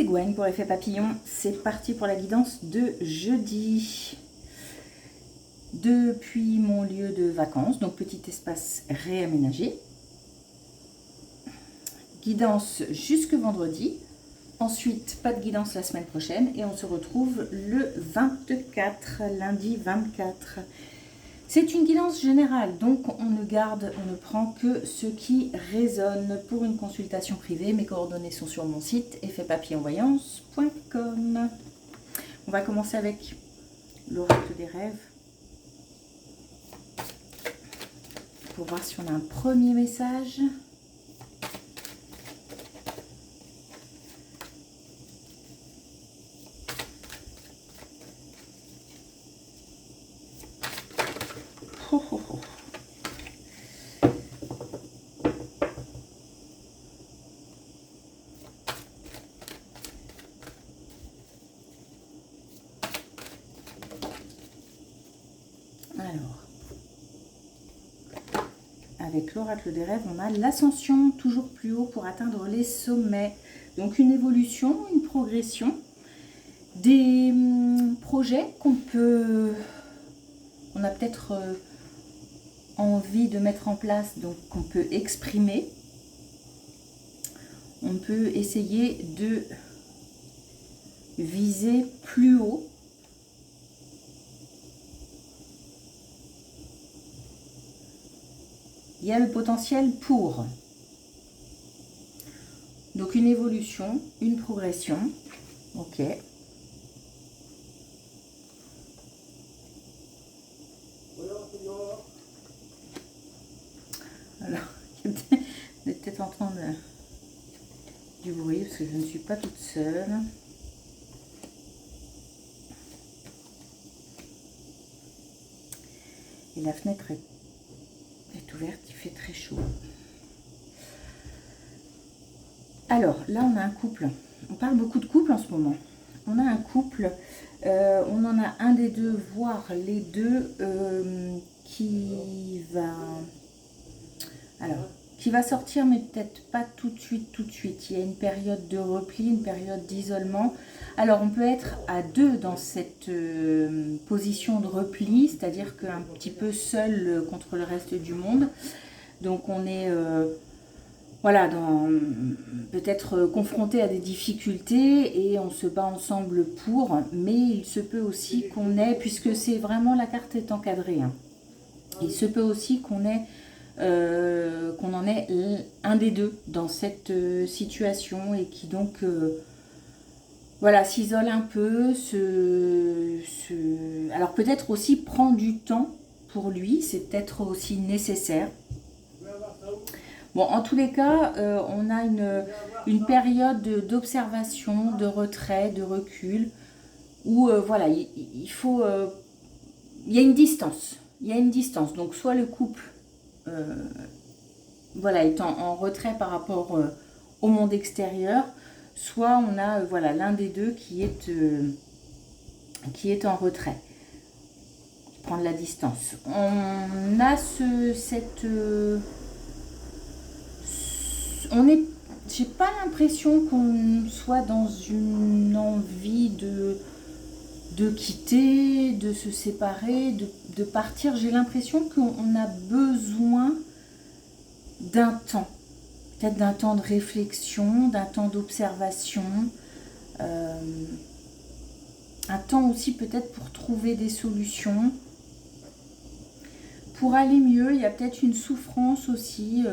c'est Gwen pour l'effet papillon. C'est parti pour la guidance de jeudi. Depuis mon lieu de vacances, donc petit espace réaménagé. Guidance jusque vendredi. Ensuite, pas de guidance la semaine prochaine. Et on se retrouve le 24, lundi 24. C'est une guidance générale, donc on ne prend que ce qui résonne. Pour une consultation privée, mes coordonnées sont sur mon site effetpapillonvoyance.com. On va commencer avec l'oracle des rêves pour voir si on a un premier message. Alors, avec l'oracle des rêves, on a l'ascension toujours plus haut pour atteindre les sommets. Donc une évolution, une progression, des projets qu'on a peut-être envie de mettre en place, donc qu'on peut exprimer. On peut essayer de viser plus haut. Il y a le potentiel pour. Donc une évolution, une progression. Ok. Alors, vous êtes peut-être en train du bruit parce que je ne suis pas toute seule. Et la fenêtre est ouverte, il fait très chaud. Alors là on a un couple, on parle beaucoup de couple en ce moment. On a un couple, on en a un des deux, voire les deux, qui va sortir, mais peut-être pas tout de suite. Il y a une période de repli, une période d'isolement. Alors on peut être à deux dans cette position de repli, c'est-à-dire qu'un petit peu seul contre le reste du monde. Donc on est peut-être confronté à des difficultés et on se bat ensemble pour, mais il se peut aussi qu'on ait, puisque c'est vraiment, la carte est encadrée, hein, il se peut aussi qu'on ait qu'on en ait un des deux dans cette situation et qui donc s'isole un peu, alors peut-être aussi prend du temps pour lui, c'est peut-être aussi nécessaire. Bon, en tous les cas, on a une période d'observation, de retrait, de recul, où il faut, il y a une distance. Donc soit le couple est en retrait par rapport au monde extérieur, soit on a l'un des deux qui est en retrait, qui prend de la distance. On a j'ai pas l'impression qu'on soit dans une envie de quitter, de se séparer, de partir. J'ai l'impression qu'on a besoin d'un temps, peut-être d'un temps de réflexion, d'un temps d'observation, un temps aussi peut-être pour trouver des solutions, pour aller mieux. Il y a peut-être une souffrance aussi,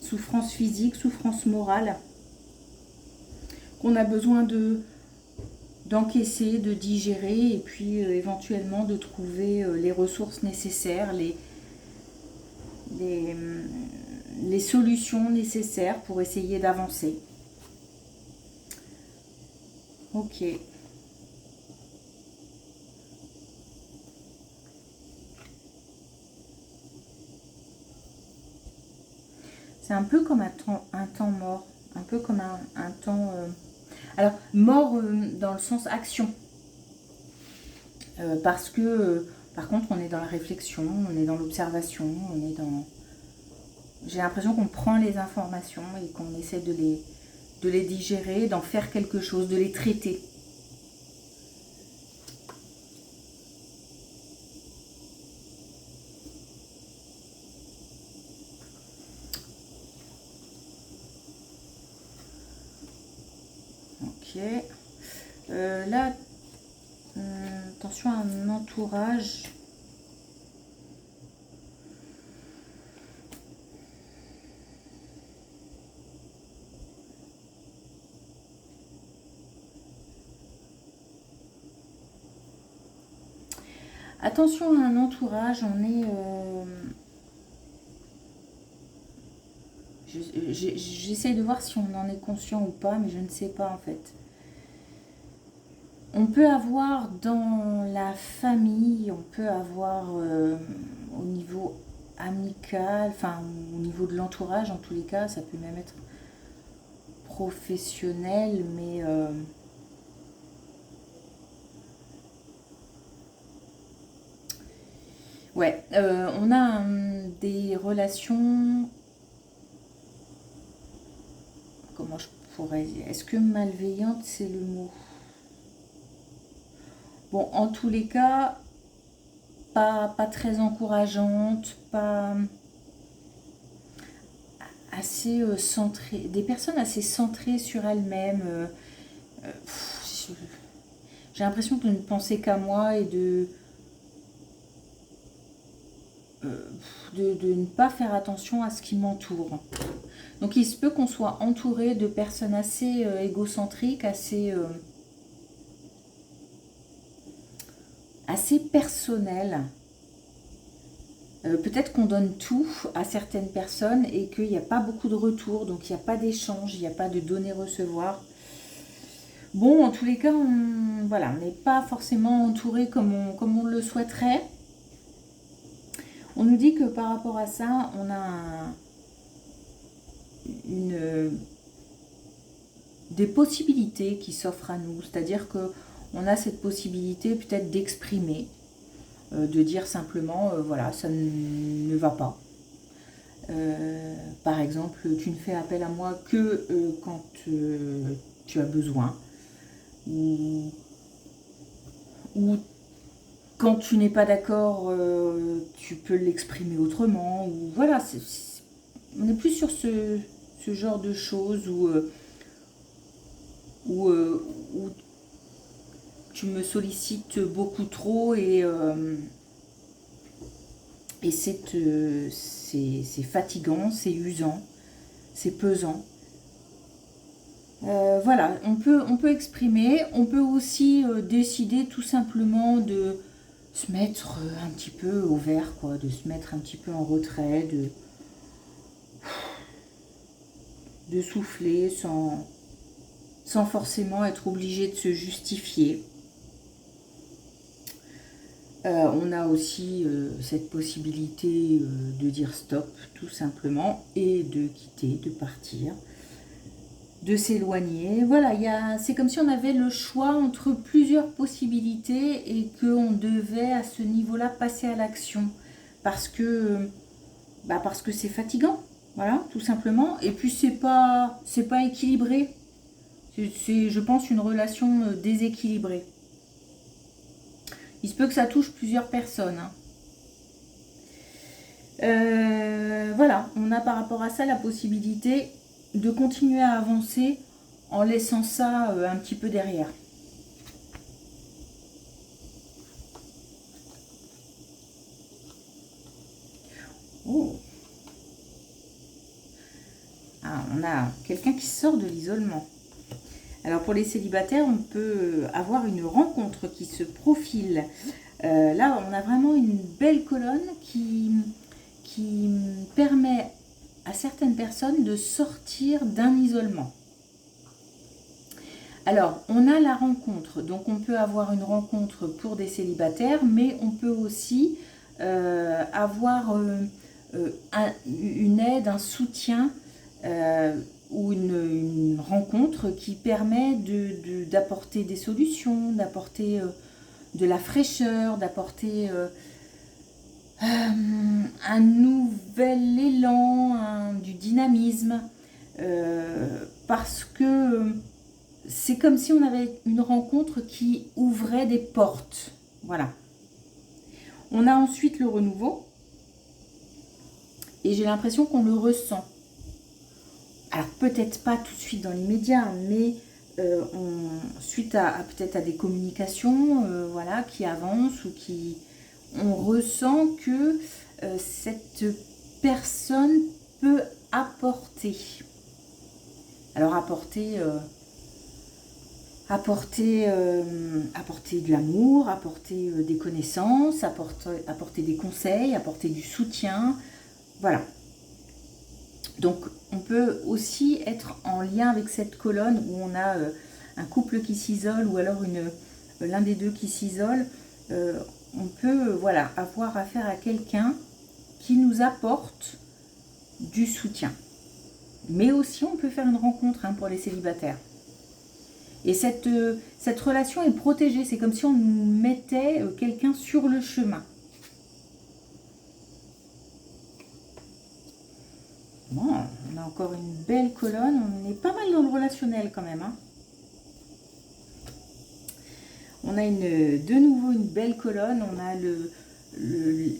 souffrance physique, souffrance morale, qu'on a besoin d'encaisser, de digérer, et puis éventuellement de trouver les ressources nécessaires, les solutions nécessaires pour essayer d'avancer. Ok. C'est un peu comme un temps mort, un peu comme un temps... alors, mort dans le sens action. Parce que, par contre, on est dans la réflexion, on est dans l'observation, on est dans... J'ai l'impression qu'on prend les informations et qu'on essaie de de les digérer, d'en faire quelque chose, de les traiter. Ok. Là, attention à un entourage. Attention à un entourage, on est... j'essaye de voir si on en est conscient ou pas, mais je ne sais pas en fait. On peut avoir dans la famille, on peut avoir au niveau amical, enfin au niveau de l'entourage en tous les cas, ça peut même être professionnel, mais ouais, on a des relations, comment je pourrais dire, est-ce que malveillante c'est le mot? Bon, en tous les cas, pas très encourageante, pas assez centrée, des personnes assez centrées sur elles-mêmes. J'ai l'impression de ne penser qu'à moi et de ne pas faire attention à ce qui m'entoure. Donc il se peut qu'on soit entouré de personnes assez égocentriques, assez personnelles. Peut-être qu'on donne tout à certaines personnes et qu'il n'y a pas beaucoup de retour, donc il n'y a pas d'échange, il n'y a pas de donner-recevoir. Bon, en tous les cas, voilà, on n'est pas forcément entouré comme on le souhaiterait. On nous dit que par rapport à ça, on a des possibilités qui s'offrent à nous. C'est-à-dire qu'on a cette possibilité peut-être d'exprimer, de dire simplement, voilà, ça ne va pas. Par exemple, tu ne fais appel à moi que quand tu as besoin. Ou quand tu n'es pas d'accord, tu peux l'exprimer autrement. Ou voilà, on est plus sur ce genre de choses où tu me sollicites beaucoup trop et c'est fatigant, c'est usant, c'est pesant. Voilà, on peut exprimer, on peut aussi décider tout simplement de se mettre un petit peu au vert, quoi, de se mettre un petit peu en retrait, de souffler sans forcément être obligé de se justifier. On a aussi cette possibilité de dire stop, tout simplement, et de quitter, de partir, de s'éloigner. Voilà, c'est comme si on avait le choix entre plusieurs possibilités et qu'on devait à ce niveau-là passer à l'action. Parce que c'est fatigant, voilà, tout simplement. Et puis c'est pas équilibré. C'est, je pense, une relation déséquilibrée. Il se peut que ça touche plusieurs personnes. Hein. Voilà, on a par rapport à ça la possibilité de continuer à avancer en laissant ça un petit peu derrière. Oh. Ah, on a quelqu'un qui sort de l'isolement. Alors pour les célibataires, on peut avoir une rencontre qui se profile. Là, on a vraiment une belle colonne qui permet à certaines personnes de sortir d'un isolement. Alors, on a la rencontre, donc on peut avoir une rencontre pour des célibataires, mais on peut aussi avoir une aide, un soutien ou une rencontre qui permet d'apporter des solutions, d'apporter de la fraîcheur, d'apporter un nouvel élan, du dynamisme. parce que c'est comme si on avait une rencontre qui ouvrait des portes. Voilà. On a ensuite le renouveau. Et j'ai l'impression qu'on le ressent. Alors peut-être pas tout de suite dans l'immédiat, mais suite à peut-être à des communications voilà, qui avancent ou qui... On ressent que cette personne peut apporter. Alors apporter de l'amour, apporter des connaissances, apporter des conseils, apporter du soutien. Voilà. Donc on peut aussi être en lien avec cette colonne où on a un couple qui s'isole ou alors l'un des deux qui s'isole. On peut voilà, avoir affaire à quelqu'un qui nous apporte du soutien. Mais aussi on peut faire une rencontre pour les célibataires. Et cette relation est protégée. C'est comme si on nous mettait quelqu'un sur le chemin. Bon, on a encore une belle colonne. On est pas mal dans le relationnel quand même. On a de nouveau une belle colonne. On a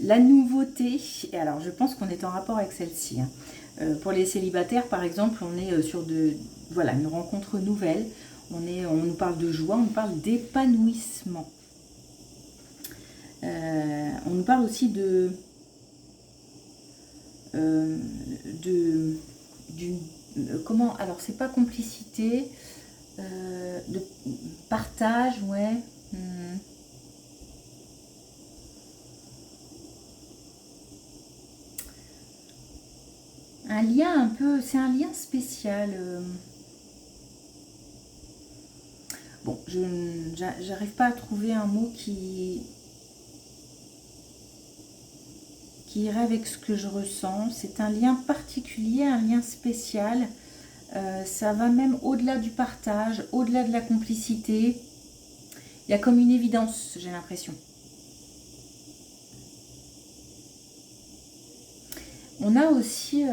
la nouveauté. Et alors, je pense qu'on est en rapport avec celle-ci. Pour les célibataires, par exemple, on est sur une rencontre nouvelle. On nous parle de joie, on nous parle d'épanouissement. On nous parle aussi comment, alors c'est pas complicité, de partage, ouais. Un lien un peu, c'est un lien spécial. Bon, j'arrive pas à trouver un mot qui irait avec ce que je ressens. C'est un lien particulier, un lien spécial. Ça va même au-delà du partage, au-delà de la complicité. Il y a comme une évidence, j'ai l'impression. On a aussi,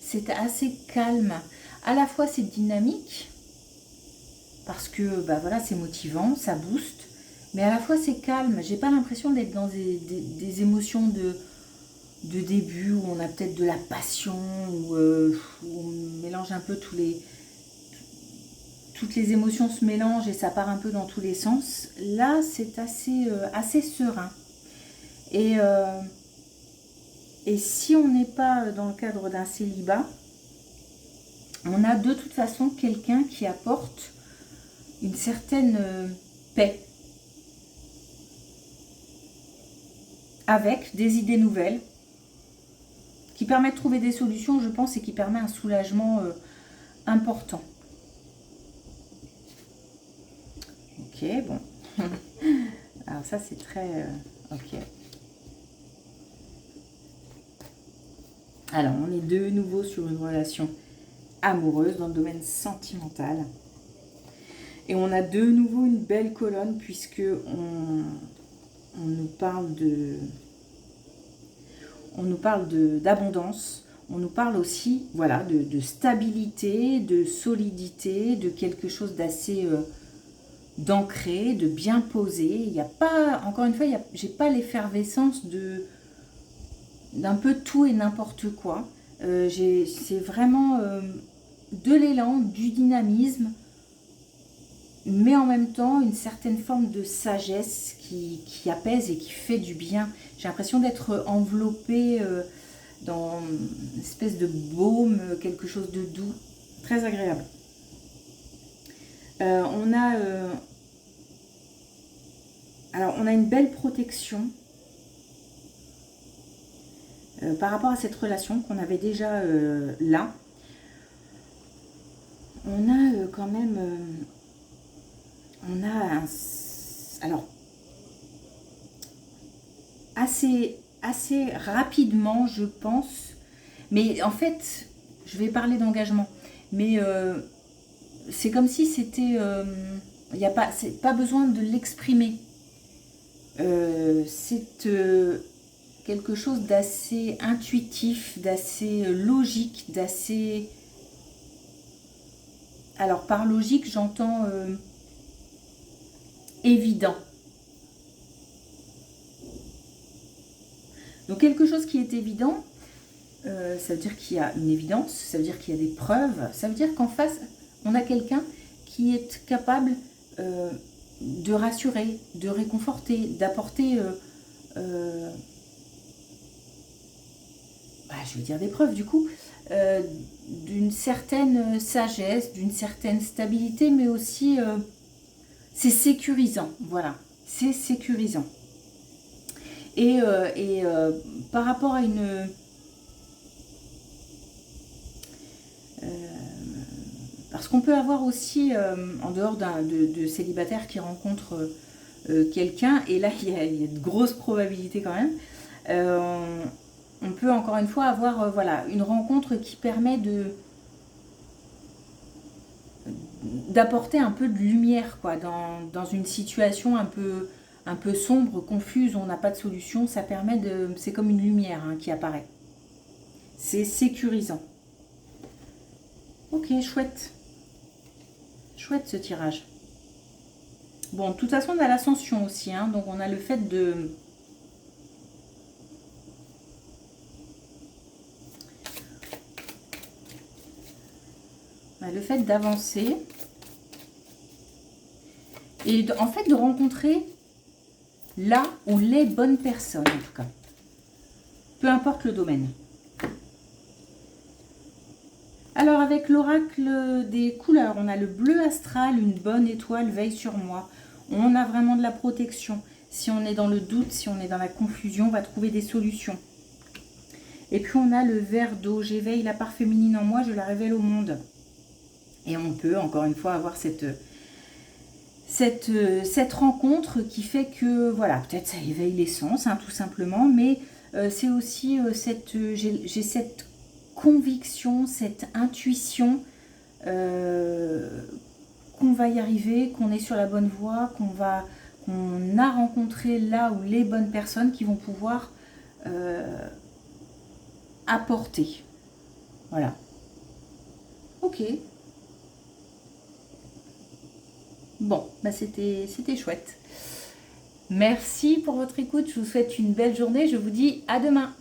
c'est assez calme. À la fois, c'est dynamique, parce que voilà, c'est motivant, ça booste. Mais à la fois, c'est calme. J'ai pas l'impression d'être dans des émotions de début où on a peut-être de la passion, où on mélange un peu toutes les émotions se mélangent et ça part un peu dans tous les sens. Là, c'est assez serein. Et si on n'est pas dans le cadre d'un célibat, on a de toute façon quelqu'un qui apporte une certaine paix, avec des idées nouvelles, qui permet de trouver des solutions, je pense, et qui permet un soulagement important. Ok, bon. Alors ça, c'est très... ok. Alors, on est de nouveau sur une relation amoureuse dans le domaine sentimental. Et on a de nouveau une belle colonne puisque on nous parle d'abondance. On nous parle aussi, voilà, de stabilité, de solidité, de quelque chose d'assez d'ancré, de bien posé. Il n'y a pas, encore une fois, j'ai pas l'effervescence d'un peu tout et n'importe quoi. C'est vraiment de l'élan, du dynamisme, mais en même temps une certaine forme de sagesse qui apaise et qui fait du bien. J'ai l'impression d'être enveloppée dans une espèce de baume, quelque chose de doux, très agréable. On a une belle protection par rapport à cette relation qu'on avait déjà là. On a quand même... alors, assez rapidement, je pense. Mais en fait, je vais parler d'engagement. Mais c'est comme si c'était... il n'y a pas besoin de l'exprimer. C'est quelque chose d'assez intuitif, d'assez logique, d'assez Alors, par logique, j'entends évident. Donc, quelque chose qui est évident, ça veut dire qu'il y a une évidence, ça veut dire qu'il y a des preuves, ça veut dire qu'en face, on a quelqu'un qui est capable de rassurer, de réconforter, d'apporter, je vais dire des preuves du coup, d'une certaine sagesse, d'une certaine stabilité, mais aussi c'est sécurisant, voilà, c'est sécurisant. Et par rapport à une... parce qu'on peut avoir aussi, en dehors de célibataires qui rencontrent quelqu'un, et là il y a de grosses probabilités quand même, on peut encore une fois avoir voilà, une rencontre qui permet d'apporter un peu de lumière quoi, dans une situation un peu sombre, confuse, où on n'a pas de solution. Ça permet de... C'est comme une lumière hein, qui apparaît. C'est sécurisant. Ok, chouette. Chouette ce tirage. Bon, de toute façon, on a l'ascension aussi. Hein, donc, on a le fait de... le fait d'avancer. Et en fait, de rencontrer là où les bonnes personnes, en tout cas. Peu importe le domaine. Alors, avec l'oracle des couleurs, on a le bleu astral, une bonne étoile veille sur moi. On a vraiment de la protection. Si on est dans le doute, si on est dans la confusion, on va trouver des solutions. Et puis, on a le vert d'eau. J'éveille la part féminine en moi, je la révèle au monde. Et on peut, encore une fois, avoir cette rencontre qui fait que, voilà, peut-être ça éveille les sens, hein, tout simplement. Mais c'est aussi j'ai cette conviction, cette intuition qu'on va y arriver, qu'on est sur la bonne voie, qu'on a rencontré là où les bonnes personnes qui vont pouvoir apporter. Voilà. Ok. Bon, c'était chouette. Merci pour votre écoute. Je vous souhaite une belle journée. Je vous dis à demain.